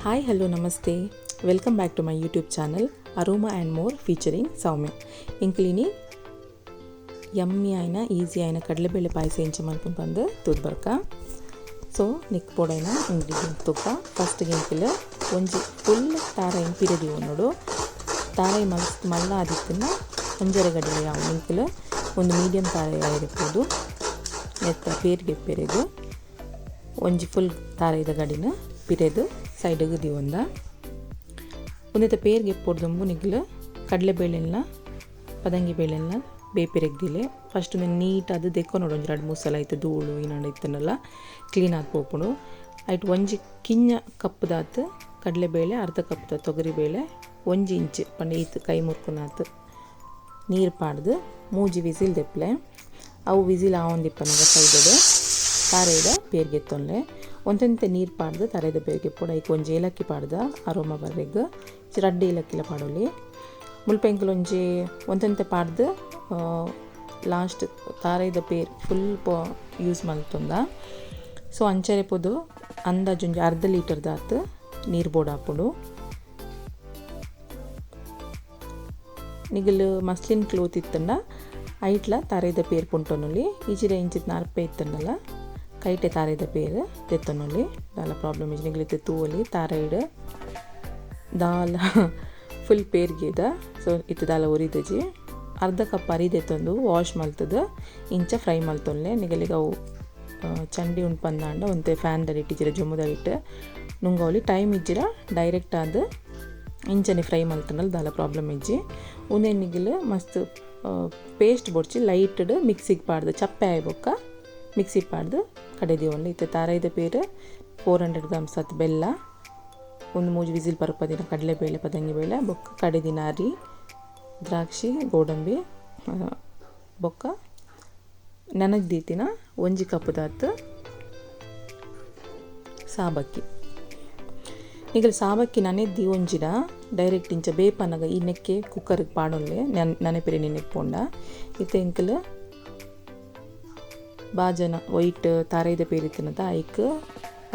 Hi, hello, namaste. Welcome back to my YouTube channel Aroma and More featuring Soumya. Inklini yummy aina easy aina kadalebele payasa enchamalpun bandu tudbarka. So nik podaina ingredient tukka first ginkile onji full tara impiredi onnodu tara malla adittina onjare gadile yavu ginkile ಒಂದು medium ತಾರ ಇರಬಹುದು ನೆತ್ತ ಪೇರಿಗೆ ಪೆರೆದು ಒಂಜಿ full ತಾರ ಇದ ಗಡಿನ ಪಿರೆದು ಸೈಡ್ಗೆ ದಿವಂದ ಒಂದೆತ್ತ ಪೇರಿಗೆ ಪೊಡ್ದುಂಬು ನಿಗ್ಲು ಕಡಲೆಬೇಳೆನ ಪದಂಗಿ ಬೇಳೆನ ಬೇಪೆರೆಗ್ದಿಲೆ first neat ಅದು ದೆಕ್ಕೊ ನೋಡು ಒಂಜಿ 2-3 ಸಲ ಆಯ್ತು ಧೂಳು ಏನಾಡು ಇತ್ತನಲ್ಲ ಕ್ಲೀನ್ ಆಗಿ ಪೋಪುಡು ಆಯ್ತು ಒಂಜಿ ಕಿಂಜ ಕಪ್ಪದಾತು ಕಡಲೆಬೇಳೆ ಅರ್ಧ ಕಪ್ ತೊಗರಿಬೇಳೆ 1 ಇಂಚ್ ಪಂಡ ಈತು ಕೈ ಮುರ್ಕುನಾತು ನೀರು ಪಾಡ್ದು 3 ವಿಸಿಲ್ ದೆಪ್ಪಲೆ ಅವು ವಿಸಿಲ್ ಆವೊಂದಿಪ್ಪನಗ ಸೈಡಡು ತಾರೆದ ಪೇರಿಗೆ ತೊಂಲೆ ಒಂದೆಂತೆ ನೀರು ಪಾಡ್ದು ತರೆದ ಪೇರಿಗೆ ಪುಡ ಐಕ್ ಒಂಜಿ ಏಲಕ್ಕಿ ಪಾಡ್ದ ಅರೋಮ ಬರ್ರೆಗ್ 2 ಏಲಕ್ಕಿಲ ಪಾಡೋಲಿ ಮುಲ್ಪೆಂಕಲ್ ಒಂಜಿ ಒಂದೆಂತೆ ಪಾಡ್ದು ಲಾಸ್ಟ್ ತಾರೆದ ಪೇರ್ ಫುಲ್ ಯೂಸ್ ಮಲ್ತೊಂದ ಸೊ ಅಂಚರೆ ಪೋದು ಅಂದಾಜು ಒಂಜಿ ಅರ್ಧ ಲೀಟರ್ ದಾತು ನೀರು ಬೋಡ ಹಾಪುಡು ನಿಗಲು ಮಸ್ಲಿನ್ ಕ್ಲೋತ್ ಇತ್ತಂಡ ಐಟ್ಲ ತಾರೆದ ಪೇರ್ ಪುಂಟೊನುಲಿ ಈಜಿರ ಇಂಚಿತ್ ನಾರ್ಪೆ ಇತ್ತಂಡಲ್ಲ ಕೈಟೆ ತಾರೆದ ಪೇರ್ ತೆತ್ತೊನುಲಿ ದಾಲ ಪ್ರಾಬ್ಲಮ್ ಇಜಿ ನಿಗಲಿತ್ತೆ ತೂವಲಿ ತಾರೈಡ್ ದಾಲ ಫುಲ್ ಪೇರ್ಗೆದ ಸೊ ಇತ್ತು ದಾಲ ಉರಿದಜಿ ಅರ್ಧ ಕಪ್ ಅರಿದೆತ್ತೊಂದು ವಾಶ್ ಮಲ್ತದ ಇಂಚ ಫ್ರೈ ಮಲ್ತೊನ್ಲೆ ನಿಗಲಿಗೆ ಅವು ಚಂಡಿ ಉಂಡು ಪಂದಾಂಡ ಒಂತೆ ಫ್ಯಾನ್ದಲ್ಲಿ ಇಟ್ಟಿಜಿರ ಜೊಮ್ಮದಲ್ಲಿ ನುಂಗವಲಿ ಟೈಮ್ ಇಜ್ಜಿರ ಡೈರೆಕ್ಟ್ ಆದ ಇಂಚನೆ ಫ್ರೈ ಮಲ್ತನಲ್ಲ ದಾಲ ಪ್ರಾಬ್ಲಮ್ ಇಜ್ಜಿ ಉಂದೆ ನಿಗಿಲು ಮಸ್ತ್ ಪೇಸ್ಟ್ ಬೊಡ್ಚಿ ಲೈಟ್ಡ್ ಮಿಕ್ಸಿಗೆ ಪಾಡ್ದು ಚಪ್ಪೆ ಆಯ್ಬೊಕ್ಕ ಮಿಕ್ಸಿಗೆ ಪಾಡ್ದು ಕಡೆದಿವಲ್ಲ ಇತ್ತೆ ತಾರೈದ ಪೇರು 400 ಗ್ರಾಮ್ಸ್ ಹತ್ತು ಬೆಲ್ಲ ಒಂದು 3 ವಿಸಿಲ್ ಪರ್ಪದಿನ ಕಡಲೆಬೇಳೆ ಪದಂಗಿ ಬೇಳೆ ಬೊಕ್ಕ ಕಡೆದಿನ ಅರಿ ದ್ರಾಕ್ಷಿ ಗೋಡಂಬಿ ಬೊಕ್ಕ ನೆನಗ್ದೀತಿನ 1 ಕಪ್ ದಾತು ಸಾಬಕ್ಕಿ ಈಗಲ ಸಾಬಕ್ಕಿ ನನೆದ್ದಿ ಒಂಜಿನ ಡೈರೆಕ್ಟ್ ಇಂಚ ಬೇಪನಗ ಈ ನೆಕ್ಕೆ ಕುಕ್ಕರ್ಗೆ ಪಾಡೊಲ್ಲೆ ನೆನಪಿರೆ ನೆನೆಪ್ಪೊಂಡ ಇತ್ತೆ ಎಂಕಲ್ ಬಾಜನ ವೈಟ್ ತಾರೈದ ಪೇರಿತ್ತಿನದ ಐಕ್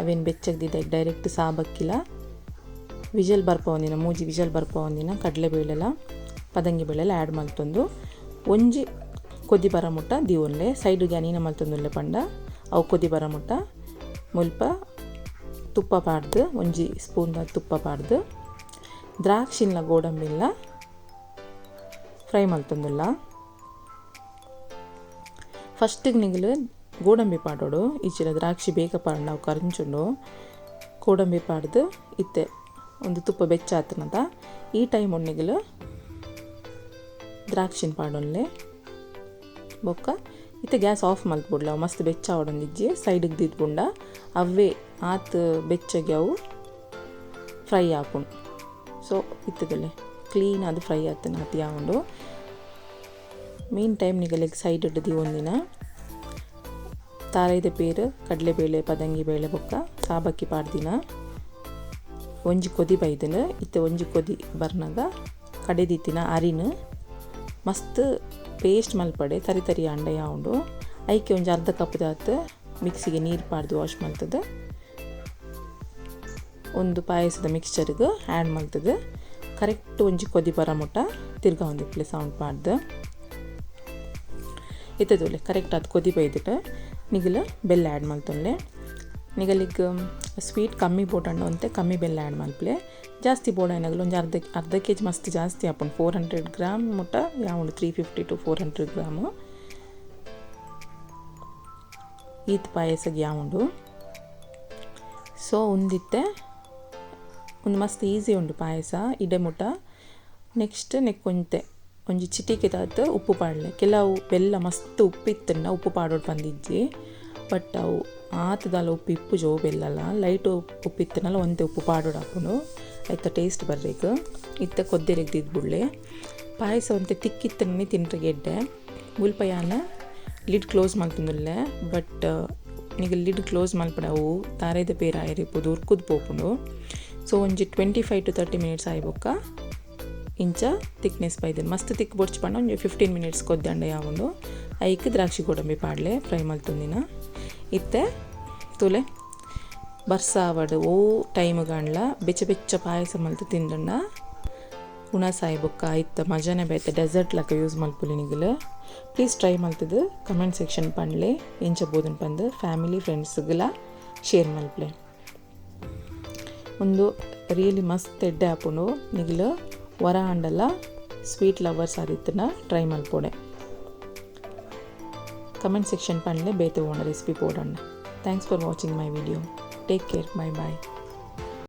ಅವೇನು ಬೆಚ್ಚಗ್ದಿದ್ದ ಡೈರೆಕ್ಟ್ ಸಾಬಕ್ಕಿಲ ವಿಜಲ್ ಬರ್ಪ ಒಂದಿನ 3 ವಿಜಲ್ ಬರ್ಪ ಒಂದಿನ ಕಡಲೆಬೇಳೆಲ ಪದಂಗಿ ಬೇಳೆಲ ಆ್ಯಡ್ ಮಲ್ತೊಂದು ಒಂಜಿ ಕೊದ್ದಿ ಬರ ಮುಟ್ಟ ದಿವೊನ್ಲೆ ಸೈಡ್ಗೆ ಅನೀನ ಮಲ್ತೊಂದುಲ್ಲೆ ಪಂಡ ಅವು ಕೊದ್ದಿ ಬರ ಮುಟ್ಟ ಮುಲ್ಪ ತುಪ್ಪ ಪಾಡ್ದು 1 ಸ್ಪೂನ್ ತುಪ್ಪ ಪಾಡ್ದು ದ್ರಾಕ್ಷಿನ ಗೋಡಂಬಿಲ್ಲ ಫ್ರೈ ಮಲ್ತೊಂದುಲ್ಲ ಫಸ್ಟಿಗೆ ನಿಗಲು ಗೋಡಂಬಿ ಪಾಡೋಡು ಈಚಿನ ದ್ರಾಕ್ಷಿ ಬೇಗ ಪಾಡ್ ನಾವು ಕರಂಚುಂಡು ಗೋಡಂಬಿ ಪಾಡ್ದು ಇತ್ತೆ ಒಂದು ತುಪ್ಪ ಬೆಚ್ಚ ಆತನದ ಈ ಟೈಮ್ ಒಣ್ಣಿಗಲು ದ್ರಾಕ್ಷಿನ ಪಾಡೊನ್ಲೆ ಬೊಕ್ಕ ಇತ್ತೆ ಗ್ಯಾಸ್ ಆಫ್ ಮಲ್ತ್ಬಿಡ್ಲ ಅವು ಮಸ್ತ್ ಬೆಚ್ಚ ಆವಡೊಂದಿಜ್ಜಿ ಸೈಡಿಗೆ ದಿದ್ಬುಂಡ ಅವೇ ಆತು ಬೆಚ್ಚಗೆ ಅವು ಫ್ರೈ ಹಾಕೊಂಡು ಸೊ ಇತ್ತದಲ್ಲೇ ಕ್ಲೀನ್ ಅದು ಫ್ರೈ ಆತನ ಅತಿ ಯಾವುದು ಮೇನ್ ಟೈಮ್ ನಿಗಲಿಗೆ ಸೈಡ್ ಇಡ್ದು ಒಂದಿನ ತಾರೈದ ಪೇರು ಕಡಲೆಬೇಳೆ ಪದಂಗಿ ಬೇಳೆ ಬೊಕ್ಕ ಸಾಬಕ್ಕಿ ಪಾಡ್ದಿನ ಒಂಜಿ ಕೊದಿ ಬೈದನು ಇತ್ತೆ ಒಂಜಿ ಕೊದಿ ಬರ್ನಾಗ ಕಡೆದಿತ್ತಿನ ಅರಿನ ಮಸ್ತ್ ಪೇಸ್ಟ್ ಮಲ್ಪಡೆ ತರಿ ತರಿ ಅಂಡ ಯಾವುದು ಐಕೆ ಒಂಜಿ ಅರ್ಧ ಕಪ್ ದಾತು ಮಿಕ್ಸಿಗೆ ನೀರು ಪಾಡ್ದು ವಾಶ್ ಮಲ್ತದೆ ಒಂದು ಪಾಯಸದ ಮಿಕ್ಸ್ಚರ್ಗೆ ಆ್ಯಡ್ ಮಲ್ತದೆ ಕರೆಕ್ಟ್ ಒಂಜಿ ಕೊದಿ ಬರ ಮುಟ್ಟ ತಿರ್ಗಾ ಒಂದಿಪ್ಲೆ ಸೌಂಡ್ ಪಾಡ್ದು ಇತ್ತದೊಲೆ ಕರೆಕ್ಟ್ ಅದು ಕೊದಿ ಬೈದಿಟ್ಟು ನಿಗಲ ಬೆಲ್ಲ ಆ್ಯಡ್ ಮಲ್ತೊನ್ಲೆ ನಿಗಲಿಗೆ ಸ್ವೀಟ್ ಕಮ್ಮಿ ಬೋಟಣ್ಣ ಅಂತೆ ಕಮ್ಮಿ ಬೆಲ್ಲ ಆ್ಯಡ್ ಮಲ್ಪ್ಲೆ ಜಾಸ್ತಿ ಬೋಡ ಏನಾಗಲ್ಲ ಒಂದು ಅರ್ಧ ಕೆಜಿ ಮಸ್ತ್ ಜಾಸ್ತಿ ಹಾಕೊಂಡು 400 ಗ್ರಾಮ್ ಮುಟ್ಟ ಯಾವುದು 350 to 400 ಗ್ರಾಮು ಈತ್ ಪಾಯಸಗೆ ಯಾವುದು ಸೊ ಒಂದಿತ್ತೆ ಒಂದು ಮಸ್ತ್ ಈಸಿ ಉಂಡು ಪಾಯಸ ಇಡೆ ಮುಟ್ಟ ನೆಕ್ಸ್ಟ್ ನೆಕ್ಕೊಂತೆ ಒಂಜಿ ಚಿಟಿಕೆ ತಾತು ಉಪ್ಪು ಪಾಡಲೆ ಕೆಲವು ಬೆಲ್ಲ ಮಸ್ತ್ ಉಪ್ಪಿತ್ತನ್ನ ಉಪ್ಪು ಪಾಡೋಡು ಬಂದಿಜ್ಜಿ ಬಟ್ ಅವು ಆತದಲ್ಲ ಉಪ್ಪು ಇಪ್ಪು ಜೋ ಬೆಲ್ಲಲ್ಲ ಲೈಟು ಉಪ್ಪಿತ್ತನಲ್ಲ ಒಂದೇ ಉಪ್ಪು ಪಾಡೋಡು ಹಾಕೊಂಡು ಆಯ್ತಾ ಟೇಸ್ಟ್ ಬರ್ಬೇಕು ಇತ್ತ ಕೊದ್ದೆರೆಗೆ ದಿದ್ಬಿಡ್ಲೆ ಪಾಯಸ ಒಂತೆ ತಿಕ್ಕಿತ್ತನೇ ತಿನ್ರೆ ಗೆಡ್ಡೆ ಮುಲ್ಪಯಾನ ಲಿಡ್ ಕ್ಲೋಸ್ ಮಲ್ತುಂದುಲ್ಲೆ ಬಟ್ ಈಗ ಲಿಡ್ ಕ್ಲೋಸ್ ಮಲ್ಪಡೆ ಅವು ತಾರೈದ ಪೇರು ಆಯ್ರಿಪ್ಪುದು ಉರ್ಕುದು ಪೋಪುಂಡು ಸೊ ಒಂಜಿ 25 to 30 ಮಿನಿಟ್ಸ್ ಆಯ್ಬೊಕ್ಕ ಇಂಚ ತಿಕ್ನೆಸ್ ಬೈದನು ಮಸ್ತ್ ತಿಕ್ ಬೊಡ್ಚಿ ಪಂಡ ಒಂಜಿ 15 ಮಿನಿಟ್ಸ್ ಕೊದ್ದಂಡ ಯಾವುದು ಐಕ್ ದ್ರಾಕ್ಷಿ ಗೋಡಂಬಿ ಪಾಡ್ಲೆ ಫ್ರೈ ಮಲ್ತೊಂದಿನ ಇತ್ತೆ ತುಲೆ ಬರ್ಸಾವಡು ಓ ಟೈಮ್ಗಣ್ಲ ಬೆಚ್ಚ ಬೆಚ್ಚ ಪಾಯಸ ಮಲ್ತು ತಿಂದಣ್ಣ ಹುಣಸಾಯಿ ಬೊಕ್ಕ ಆಯ್ತು ಮಜಾನೇ ಬೈತೆ ಡೆಸರ್ಟ್ ಲಕ ಯೂಸ್ ಮಲ್ಪುಲಿನಿಗಲು. ಪ್ಲೀಸ್ ಟ್ರೈ ಮಲ್ತದು ಕಮೆಂಟ್ ಸೆಕ್ಷನ್ ಪಂಡ್ಲೆ ಎಂಚ ಬೋದನ್ ಪಂದು ಫ್ಯಾಮಿಲಿ ಫ್ರೆಂಡ್ಸ್ಗೆಲ್ಲ ಶೇರ್ ಮಲ್ಪಲೆ. ಒಂದು ರಿಯಲಿ ಮಸ್ತ್ ಎಡ್ಡೆ ಆಪುಂಡು ನಿಗಲು ವರ ಹಂಡಲ್ಲ ಸ್ವೀಟ್ ಲವರ್ಸ್ ಆದಿತ್ತನ ಟ್ರೈ ಮಲ್ಪೊಡೆ. ಕಮೆಂಟ್ ಸೆಕ್ಷನ್ ಪಂಡ್ಲೆ ಬೇತೆ ಓಣ ರೆಸಿಪಿ ಪೋಡಣ್ಣ. Thanks for watching my video. Take care. Bye bye.